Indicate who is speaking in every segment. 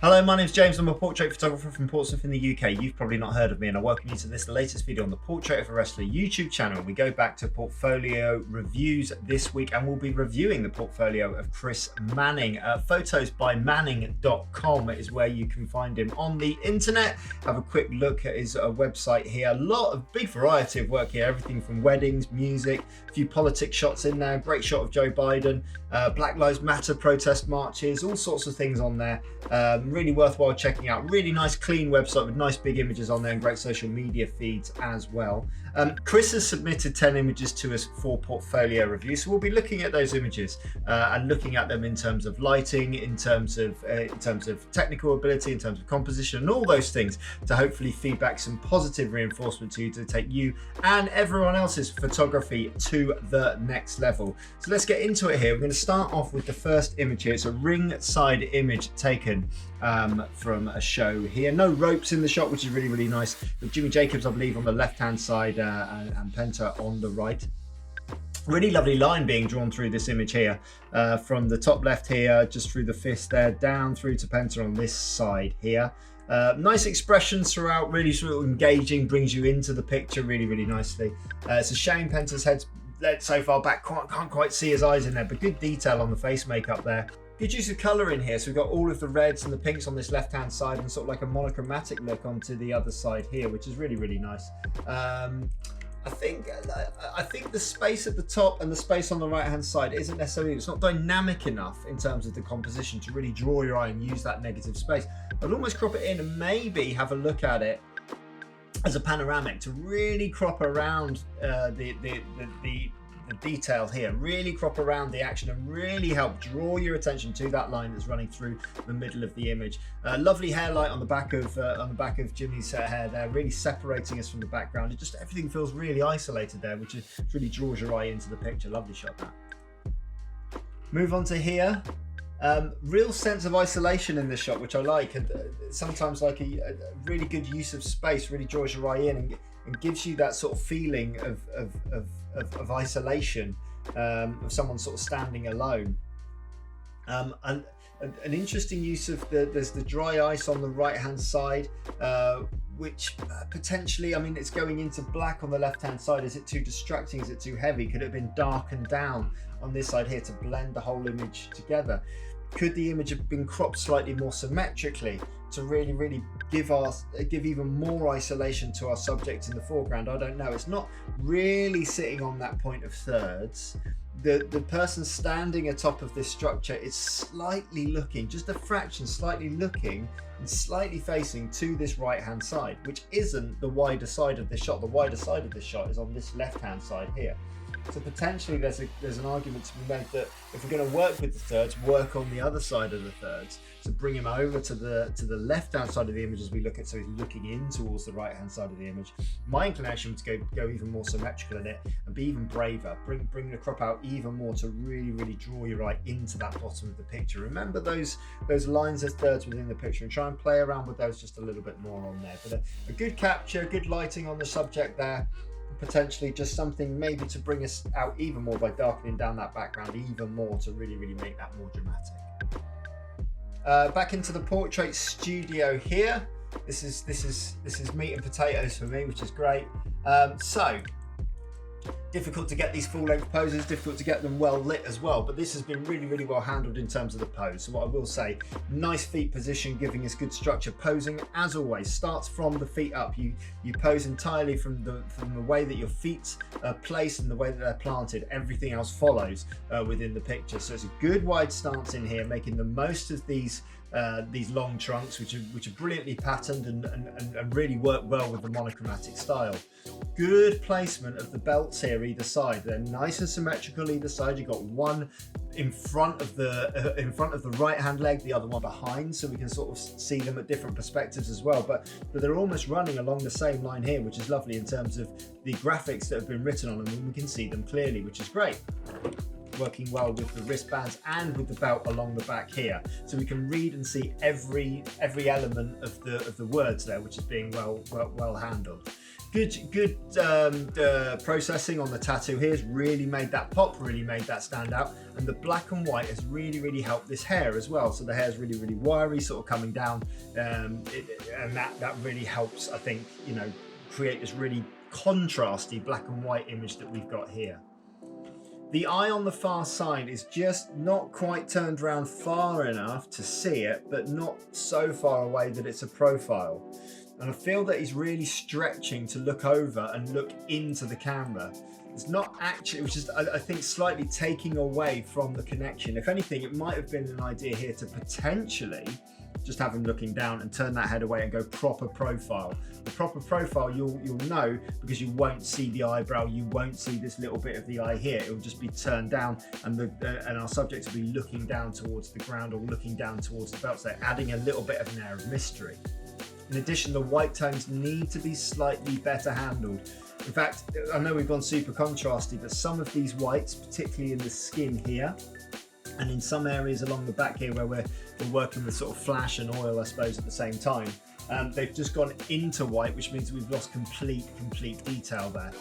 Speaker 1: Hello, my name's James. I'm a portrait photographer from Portsmouth in the UK. You've probably not heard of me, and I welcome you to this, the latest video on the Portrait of a Wrestler YouTube channel. We go back to portfolio reviews this week, and we'll be reviewing the portfolio of Chris Manning. Photosbymanning.com is where you can find him on the internet. Have a quick look at his website here. A lot of big variety of work here, everything from weddings, music, a few politics shots in there, great shot of Joe Biden, Black Lives Matter protest marches, all sorts of things on there. Really worthwhile checking out. Really nice clean website with nice big images on there and great social media feeds as well. Chris has submitted 10 images to us for portfolio review, so we'll be looking at those images and looking at them in terms of lighting, in terms of technical ability, in terms of composition, and all those things to hopefully feed back some positive reinforcement to you to take you and everyone else's photography to the next level. So let's get into it here. We're going to start off with the first image here. It's a ringside image taken from a show here. No ropes in the shot, which is really, really nice. With Jimmy Jacobs, I believe, on the left-hand side and Penta on the right. Really lovely line being drawn through this image here, from the top left here, just through the fist there, down through to Penta on this side here. Nice expressions throughout, really sort of engaging, brings you into the picture really, really nicely. It's a shame Penta's head's let so far back, can't quite see his eyes in there, but good detail on the face makeup there. Good use of colour in here, so we've got all of the reds and the pinks on this left-hand side and sort of like a monochromatic look onto the other side here, which is really, really nice. I think the space at the top and the space on the right-hand side isn't necessarily, it's not dynamic enough in terms of the composition to really draw your eye and use that negative space. I'd almost crop it in and maybe have a look at it as a panoramic to really crop around the detail here, really crop around the action and really help draw your attention to that line that's running through the middle of the image. Lovely hairlight on the back of Jimmy's hair there, really separating us from the background. It just, everything feels really isolated there, which really draws your eye into the picture. Lovely shot that. Move on to here. Real sense of isolation in this shot, which I like, and sometimes like a really good use of space really draws your eye in and gives you that sort of feeling of isolation, of someone sort of standing alone. And an interesting use of there's the dry ice on the right hand side, which potentially, I mean, it's going into black on the left hand side. Is it too distracting? Is it too heavy? Could it have been darkened down on this side here to blend the whole image together? Could the image have been cropped slightly more symmetrically to really give even more isolation to our subject in the foreground? I don't know. It's not really sitting on that point of thirds. The person standing atop of this structure is slightly looking, just a fraction, slightly looking and slightly facing to this right hand side, which isn't the wider side of this shot. The wider side of this shot is on this left hand side here. So potentially there's an argument to be made that if we're going to work with the thirds, work on the other side of the thirds. So bring him over to the left-hand side of the image as we look at, so he's looking in towards the right-hand side of the image. My inclination was to go even more symmetrical in it and be even braver. Bring the crop out even more to really draw your eye into that bottom of the picture. Remember those lines as thirds within the picture and try and play around with those just a little bit more on there. But a good capture, good lighting on the subject there. Potentially just something maybe to bring us out even more by darkening down that background even more to really make that more dramatic. Back into the portrait studio here. This is meat and potatoes for me, which is great. So difficult to get these full-length poses, difficult to get them well lit as well, but this has been really well handled in terms of the pose. So what I will say, nice feet position, giving us good structure. Posing, as always, starts from the feet up. You pose entirely from the way that your feet are placed and the way that they're planted. Everything else follows within the picture. So it's a good wide stance in here, making the most of these long trunks, which are brilliantly patterned and really work well with the monochromatic style. Good placement of the belts here either side. They're nice and symmetrical either side. You've got one in front of the right hand leg, the other one behind, so we can sort of see them at different perspectives as well, but they're almost running along the same line here, which is lovely in terms of the graphics that have been written on them, and we can see them clearly, which is great. Working well with the wristbands and with the belt along the back here, so we can read and see every element of the words there, which is being well handled. Good processing on the tattoo here has really made that pop, really made that stand out. And the black and white has really helped this hair as well. So the hair is really wiry, sort of coming down, and that really helps, I think, you know, create this really contrasty black and white image that we've got here. The eye on the far side is just not quite turned around far enough to see it, but not so far away that it's a profile. And I feel that he's really stretching to look over and look into the camera. It's not actually, it was just, I think, slightly taking away from the connection. If anything, it might have been an idea here to potentially just have him looking down and turn that head away and go proper profile. The proper profile, you'll know, because you won't see the eyebrow, you won't see this little bit of the eye here. It will just be turned down, and our subject will be looking down towards the ground or looking down towards the belt, so adding a little bit of an air of mystery. In addition, the white tones need to be slightly better handled. In fact, I know we've gone super contrasty, but some of these whites, particularly in the skin here, and in some areas along the back here where we're working with sort of flash and oil, I suppose, at the same time, they've just gone into white, which means we've lost complete detail there.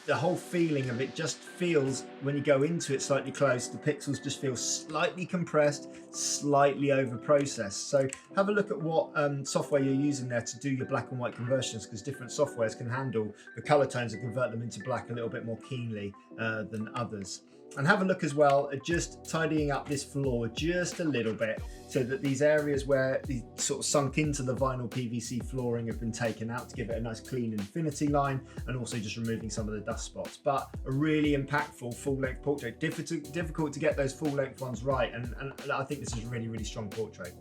Speaker 1: The whole feeling of it just feels, when you go into it slightly close, the pixels just feel slightly compressed, slightly over processed. So have a look at what software you're using there to do your black and white conversions, because different softwares can handle the color tones and convert them into black a little bit more keenly than others. And have a look as well at just tidying up this floor just a little bit, so that these areas where they sort of sunk into the vinyl PVC flooring have been taken out to give it a nice clean infinity line, and also just removing some of the dust spots. But a really impactful full-length portrait. Difficult to get those full-length ones right, and I think this is a really strong portrait.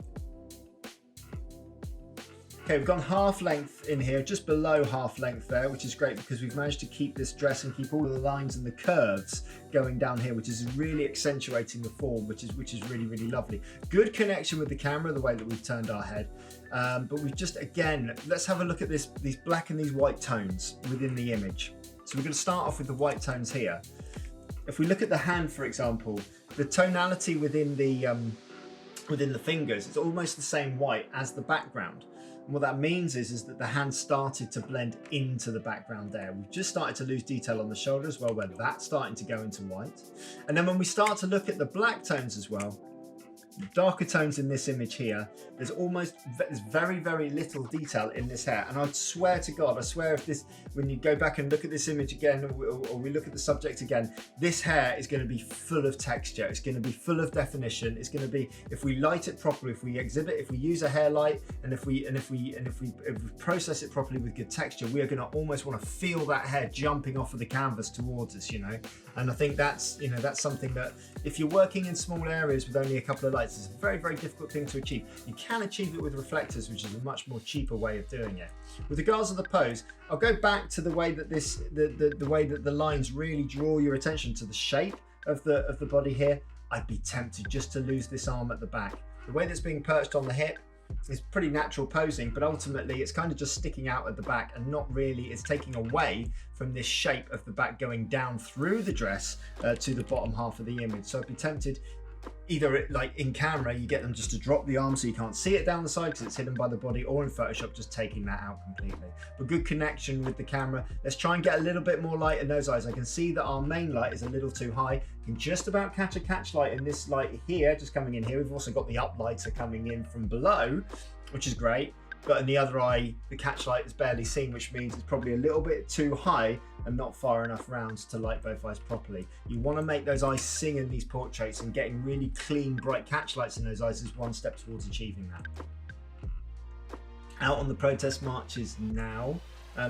Speaker 1: Okay, we've gone half length in here, just below half length there, which is great because we've managed to keep this dress and keep all of the lines and the curves going down here, which is really accentuating the form, which is really lovely. Good connection with the camera, the way that we've turned our head. But we've just, again, let's have a look at these black and these white tones within the image. So we're going to start off with the white tones here. If we look at the hand, for example, the tonality within the fingers, it's almost the same white as the background. And what that means is that the hand started to blend into the background there. We've just started to lose detail on the shoulder as well, where that's starting to go into white. And then when we start to look at the black tones as well, darker tones in this image here, there's very little detail in this hair. And I swear to God, I swear, if this, when you go back and look at this image again, or we look at the subject again, this hair is going to be full of texture. It's going to be full of definition. It's going to be, if we light it properly, if we exhibit, if we use a hair light, and if we process it properly with good texture, we are going to almost want to feel that hair jumping off of the canvas towards us, you know. And I think that's, you know, that's something that, if you're working in small areas with only a couple of lights, it's a very difficult thing to achieve. You can achieve it with reflectors, which is a much more cheaper way of doing it. With regards to the pose, I'll go back to the way that the way that the lines really draw your attention to the shape of the body here. I'd be tempted just to lose this arm at the back. The way that's being perched on the hip is pretty natural posing, but ultimately it's kind of just sticking out at the back and not really, it's taking away from this shape of the back going down through the dress to the bottom half of the image. So I'd be tempted, either like in camera, you get them just to drop the arm so you can't see it down the side because it's hidden by the body, or in Photoshop, just taking that out completely. But good connection with the camera. Let's try and get a little bit more light in those eyes. I can see that our main light is a little too high. Can just about catch a catch light in this light here, just coming in here. We've also got the up lights are coming in from below, which is great. But in the other eye, the catch light is barely seen, which means it's probably a little bit too high and not far enough round to light both eyes properly. You want to make those eyes sing in these portraits, and getting really clean, bright catch lights in those eyes is one step towards achieving that. Out on the protest marches now.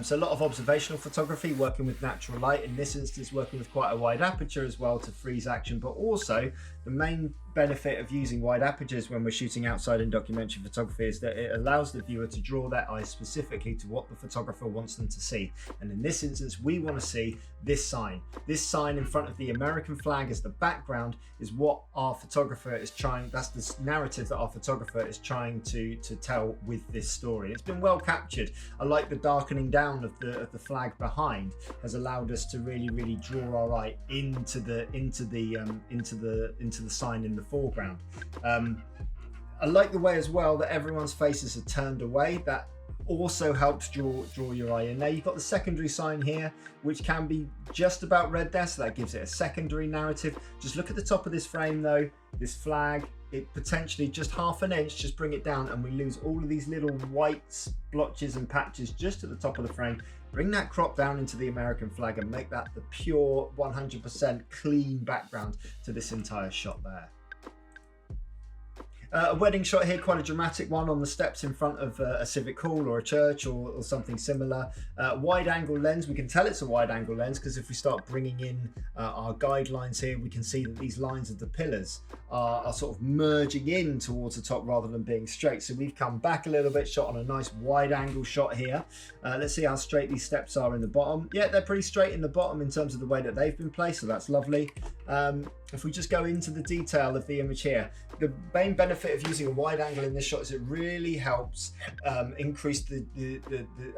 Speaker 1: So a lot of observational photography, working with natural light. In this instance, working with quite a wide aperture as well to freeze action, but also the main benefit of using wide apertures when we're shooting outside in documentary photography is that it allows the viewer to draw their eyes specifically to what the photographer wants them to see. And in this instance, we want to see this sign. This sign in front of the American flag as the background is what our photographer is trying, that's the narrative that our photographer is trying to tell with this story. It's been well captured. I like the darkening down of the flag behind has allowed us to really draw our eye into the sign in the foreground. I like the way as well that everyone's faces are turned away. That also helps draw your eye in there. You've got the secondary sign here, which can be just about read there, so that gives it a secondary narrative. Just look at the top of this frame though, this flag, it potentially just half an inch, just bring it down and we lose all of these little white blotches and patches just at the top of the frame. Bring that crop down into the American flag and make that the pure 100% clean background to this entire shot there. A wedding shot here, quite a dramatic one on the steps in front of a civic hall or a church or something similar. Wide angle lens, we can tell it's a wide angle lens because if we start bringing in our guidelines here, we can see that these lines of the pillars are sort of merging in towards the top rather than being straight. So we've come back a little bit, shot on a nice wide angle shot here. Let's see how straight these steps are in the bottom. Yeah, they're pretty straight in the bottom in terms of the way that they've been placed, so that's lovely. If we just go into the detail of the image here, the main benefit of using a wide angle in this shot is it really helps increase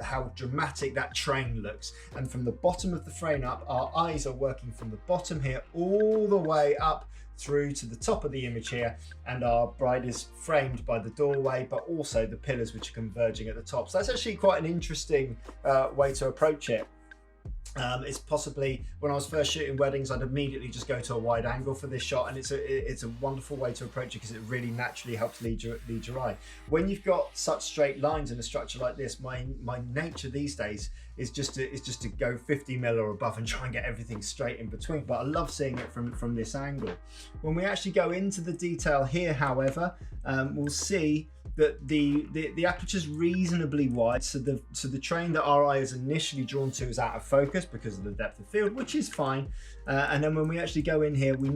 Speaker 1: how dramatic that train looks. And from the bottom of the frame up, our eyes are working from the bottom here all the way up through to the top of the image here, and our bride is framed by the doorway, but also the pillars which are converging at the top. So that's actually quite an interesting way to approach it. It's possibly, when I was first shooting weddings, I'd immediately just go to a wide angle for this shot, and it's a wonderful way to approach it because it really naturally helps lead your eye. When you've got such straight lines in a structure like this, my nature these days is just to go 50mm or above and try and get everything straight in between, but I love seeing it from this angle. When we actually go into the detail here, however, we'll see that the aperture is reasonably wide, so the train that our eye is initially drawn to is out of focus because of the depth of field, which is fine. And then when we actually go in here, we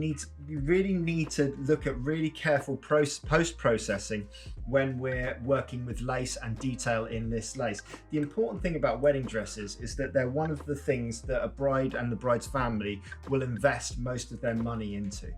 Speaker 1: really need to look at really careful post-processing when we're working with lace and detail in this lace. The important thing about wedding dresses is that they're one of the things that a bride and the bride's family will invest most of their money into.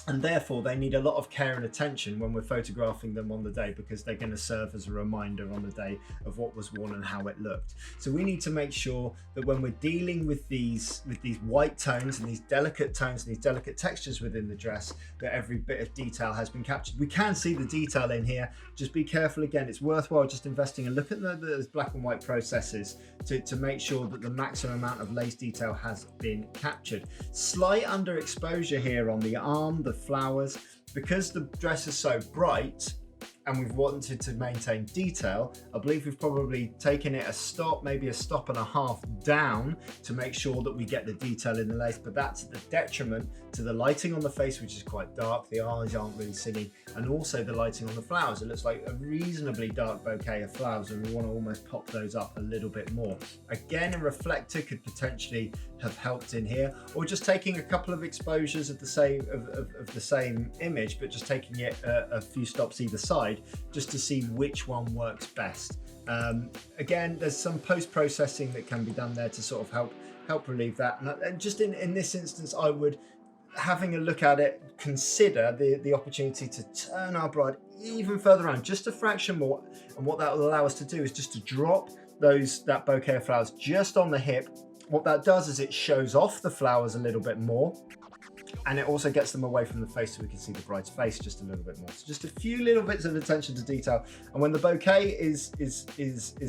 Speaker 1: And therefore they need a lot of care and attention when we're photographing them on the day, because they're going to serve as a reminder on the day of what was worn and how it looked. So we need to make sure that when we're dealing with these white tones and these delicate tones and these delicate textures within the dress, that every bit of detail has been captured. We can see the detail in here, just be careful. Again, it's worthwhile just investing and look at those black and white processes to make sure that the maximum amount of lace detail has been captured. Slight underexposure here on the arm, the flowers, because the dress is so bright and we've wanted to maintain detail. I believe we've probably taken it a stop, maybe a stop and a half down to make sure that we get the detail in the lace, but that's at the detriment to the lighting on the face, which is quite dark. The eyes aren't really singing, and also the lighting on the flowers. It looks like a reasonably dark bouquet of flowers, and we want to almost pop those up a little bit more. Again, a reflector could potentially have helped in here, or just taking a couple of exposures of the same image, but just taking it a few stops either side, just to see which one works best. Again, there's some post-processing that can be done there to sort of help relieve that. And just in this instance, I would, having a look at it, consider the opportunity to turn our bride even further around, just a fraction more. And what that will allow us to do is just to drop that bouquet of flowers just on the hip. What that does is it shows off the flowers a little bit more, and it also gets them away from the face so we can see the bride's face just a little bit more. So just a few little bits of attention to detail. And when the bouquet is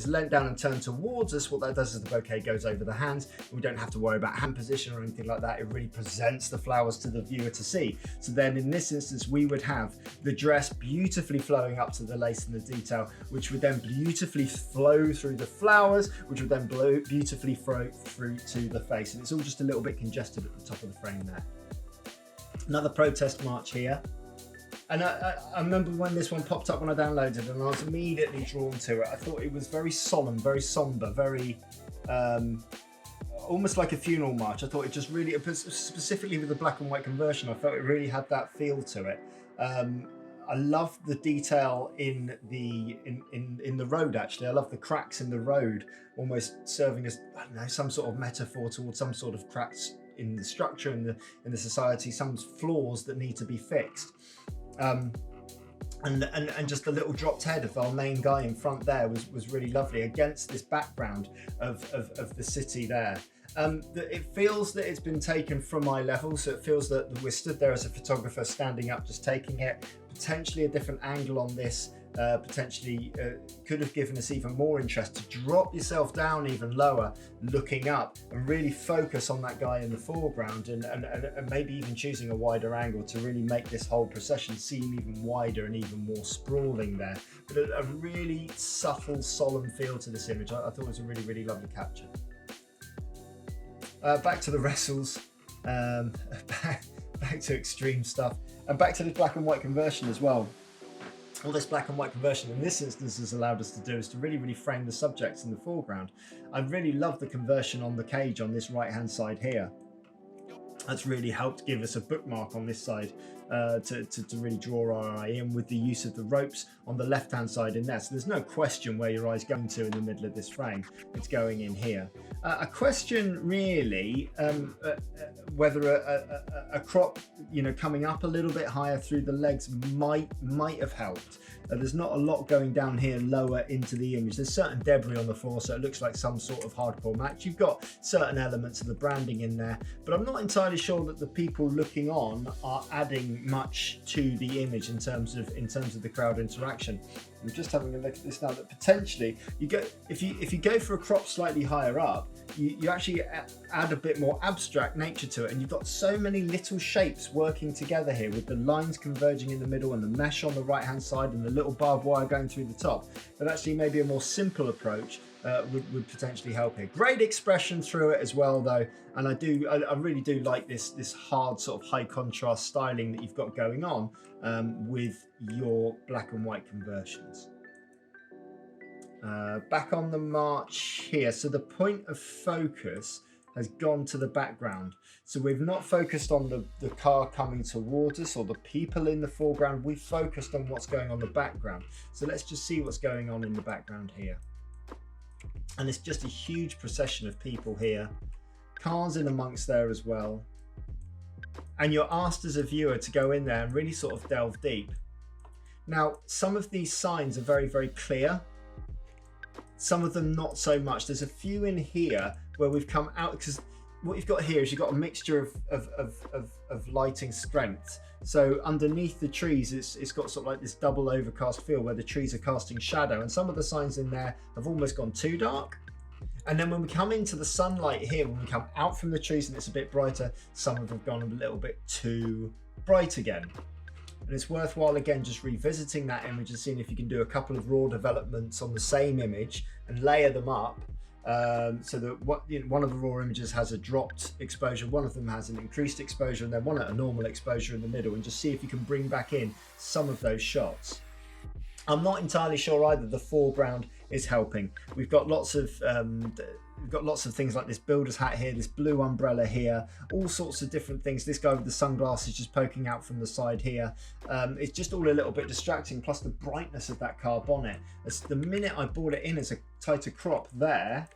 Speaker 1: leant down and turned towards us, what that does is the bouquet goes over the hands. We don't have to worry about hand position or anything like that. It really presents the flowers to the viewer to see. So then in this instance, we would have the dress beautifully flowing up to the lace and the detail, which would then beautifully flow through the flowers, which would then beautifully flow through to the face. And it's all just a little bit congested at the top of the frame there. Another protest march here, and I remember when this one popped up when I downloaded, and I was immediately drawn to it. I thought it was very solemn, very somber, very almost like a funeral march. I thought it just really, specifically with the black and white conversion, I felt it really had that feel to it. I love the detail in the road. Actually, I love the cracks in the road, almost serving as, I don't know, some sort of metaphor towards some sort of cracks in the structure in the society, some flaws that need to be fixed. And just the little dropped head of our main guy in front there was really lovely against this background of the city there. It feels that it's been taken from eye level, so it feels that we're stood there as a photographer standing up just taking it. Potentially a different angle on this potentially could have given us even more interest to drop yourself down even lower, looking up and really focus on that guy in the foreground, and maybe even choosing a wider angle to really make this whole procession seem even wider and even more sprawling there. But a really subtle, solemn feel to this image. I thought it was a really, really lovely capture. Back to the wrestles, back to extreme stuff, and back to this black and white conversion as well. All this black and white conversion in this instance has allowed us to do is to really, really frame the subjects in the foreground. I really love the conversion on the cage on this right hand side here. That's really helped give us a bookmark on this side to really draw our eye in, with the use of the ropes on the left hand side in there. So there's no question where your eye's going to in the middle of this frame. It's going in here. A question really, whether a crop, coming up a little bit higher through the legs might have helped. There's not a lot going down here lower into the image. There's certain debris on the floor, so it looks like some sort of hardcore match. You've got certain elements of the branding in there, but I'm not entirely sure that the people looking on are adding much to the image in terms of the crowd interaction. I'm just having a look at this now, that potentially if you go for a crop slightly higher up, you actually add a bit more abstract nature to it, and you've got so many little shapes working together here, with the lines converging in the middle and the mesh on the right hand side and the little barbed wire going through the top. But actually maybe a more simple approach would potentially help here. Great expression through it as well though, and I really do like this hard sort of high contrast styling that you've got going on with your black and white conversions. Back on the march here, so the point of focus has gone to the background. So we've not focused on the car coming towards us or the people in the foreground. We've focused on what's going on in the background. So let's just see what's going on in the background here. And it's just a huge procession of people here. Cars in amongst there as well. And you're asked as a viewer to go in there and really sort of delve deep. Now, some of these signs are very, very clear. Some of them not so much. There's a few in here where we've come out, because what you've got here is you've got a mixture of lighting strength. So underneath the trees, it's got sort of like this double overcast feel where the trees are casting shadow, and some of the signs in there have almost gone too dark. And then when we come into the sunlight here, when we come out from the trees and it's a bit brighter, some of them have gone a little bit too bright again. And it's worthwhile again just revisiting that image and seeing if you can do a couple of raw developments on the same image and layer them up, so that one of the raw images has a dropped exposure, one of them has an increased exposure, and then one at a normal exposure in the middle, and just see if you can bring back in some of those shots. I'm not entirely sure either the foreground is helping. We've got lots of things like this builder's hat here, this blue umbrella here, all sorts of different things. This guy with the sunglasses just poking out from the side here. It's just all a little bit distracting, plus the brightness of that car bonnet. As the minute I brought it in as a tighter crop there,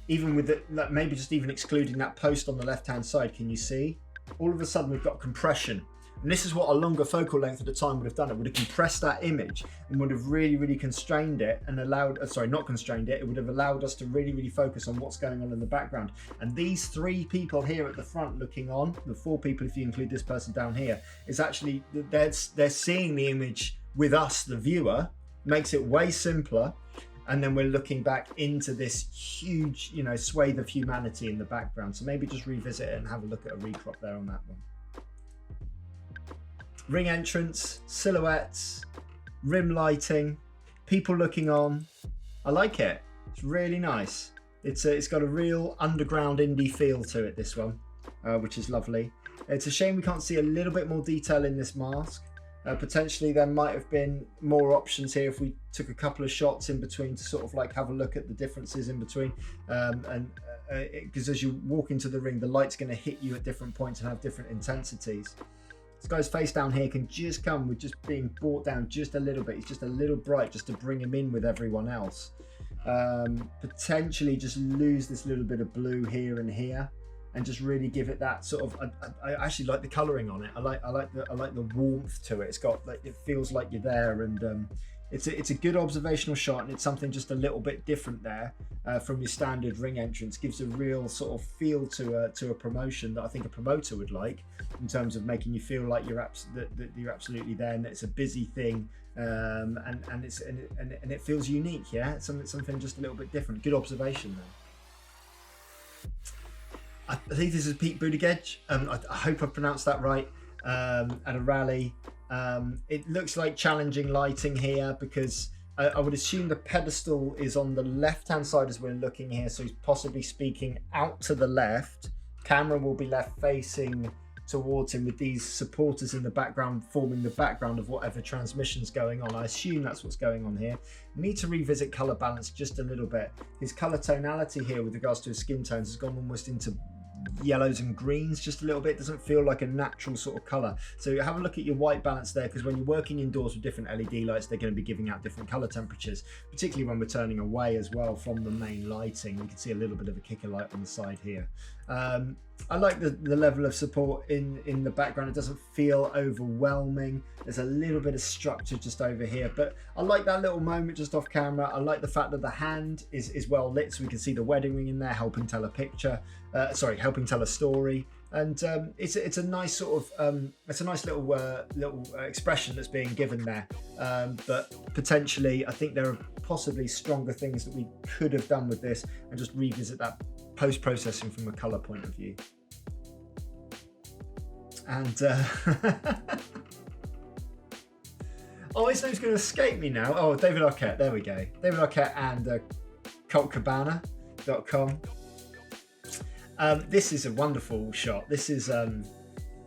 Speaker 1: even with it, like maybe just even excluding that post on the left hand side, can you see? All of a sudden we've got compression. And this is what a longer focal length at the time would have done. It would have compressed that image and would have really, really constrained it and allowed, not constrained it, it would have allowed us to really, really focus on what's going on in the background. And these three people here at the front looking on, the four people if you include this person down here, is actually, they're seeing the image with us, the viewer, makes it way simpler. And then we're looking back into this huge, swathe of humanity in the background. So maybe just revisit it and have a look at a recrop there on that one. Ring entrance, silhouettes, rim lighting, people looking on. I like it. It's really nice. It's got a real underground indie feel to it, this one, which is lovely. It's a shame we can't see a little bit more detail in this mask. Potentially there might have been more options here if we took a couple of shots in between to sort of like have a look at the differences in between. Because as you walk into the ring, the light's going to hit you at different points and have different intensities. This guy's face down here can just come with just being brought down just a little bit. He's just a little bright just to bring him in with everyone else. Potentially just lose this little bit of blue here and here and just really give it that sort of, I actually like the colouring on it. I like the warmth to it. It's got like, it feels like you're there, and it's a good observational shot, and it's something just a little bit different there from your standard ring entrance. Gives a real sort of feel to a promotion that I think a promoter would like, in terms of making you feel like you're that you're absolutely there, and it's a busy thing, and it feels unique. Yeah, it's something just a little bit different. Good observation there. I think this is Pete Buttigieg. I hope I pronounced that right. At a rally. It looks like challenging lighting here, because I would assume the pedestal is on the left hand side as we're looking here, so he's possibly speaking out to the left. Camera will be left facing towards him, with these supporters in the background forming the background of whatever transmission's going on. I assume that's what's going on here. Need to revisit color balance just a little bit. His color tonality here with regards to his skin tones has gone almost into yellows and greens just a little bit. Doesn't feel like a natural sort of color. So have a look at your white balance there, because when you're working indoors with different LED lights, they're going to be giving out different color temperatures, particularly when we're turning away as well from the main lighting. We can see a little bit of a kicker light on the side here. I like the level of support in the background. It doesn't feel overwhelming. There's a little bit of structure just over here, but I like that little moment just off camera. I like the fact that the hand is well lit, so we can see the wedding ring in there helping tell a picture. Helping tell a story. And it's a nice sort of it's a nice little expression that's being given there. But potentially, I think there are possibly stronger things that we could have done with this, and just revisit that post-processing from a color point of view. And oh, his name's going to escape me now. Oh, David Arquette. There we go. David Arquette and cultcabana.com. This is a wonderful shot. This is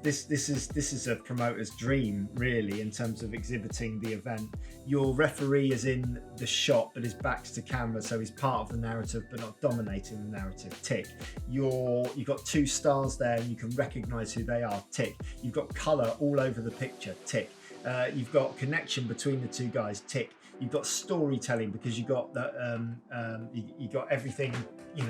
Speaker 1: this is a promoter's dream, really, in terms of exhibiting the event. Your referee is in the shot, but his back's to camera, so he's part of the narrative, but not dominating the narrative. Tick. You've got two stars there, and you can recognise who they are. Tick. You've got colour all over the picture. Tick. You've got connection between the two guys. Tick. You've got storytelling, because you got that you got everything,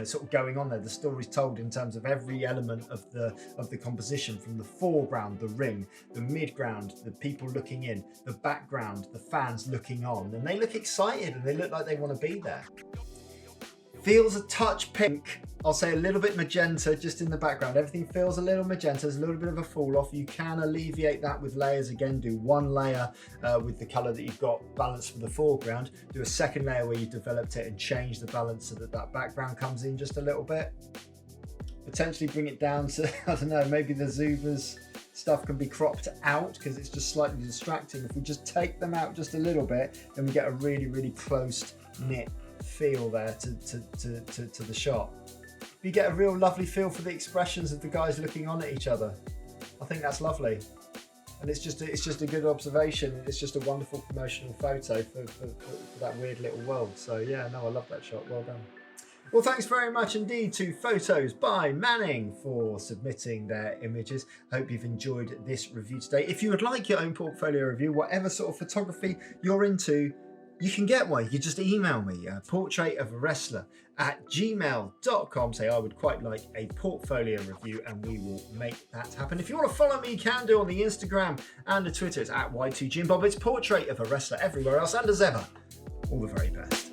Speaker 1: sort of going on there. The story's told in terms of every element of the composition, from the foreground, the ring, the midground, the people looking in, the background, the fans looking on, and they look excited and they look like they want to be there. Feels a touch pink. I'll say a little bit magenta just in the background. Everything feels a little magenta. There's a little bit of a fall off. You can alleviate that with layers. Again, do one layer with the color that you've got balanced for the foreground. Do a second layer where you've developed it and change the balance so that background comes in just a little bit. Potentially bring it down to, I don't know, maybe the Zubas stuff can be cropped out because it's just slightly distracting. If we just take them out just a little bit, then we get a really, really close knit feel there to the shot. You get a real lovely feel for the expressions of the guys looking on at each other. I think that's lovely, and it's just a good observation. It's just a wonderful promotional photo for that weird little world. So yeah, no, I love that shot. Well done. Well, thanks very much indeed to Photos by Manning for submitting their images. I hope you've enjoyed this review today. If you would like your own portfolio review, whatever sort of photography you're into, you can get one. You can just email me, portraitofaWrestler@gmail.com. Say, I would quite like a portfolio review, and we will make that happen. If you want to follow me, you can do on the Instagram and the Twitter. It's @Y2JimBob. It's Portrait of a Wrestler everywhere else. And as ever, all the very best.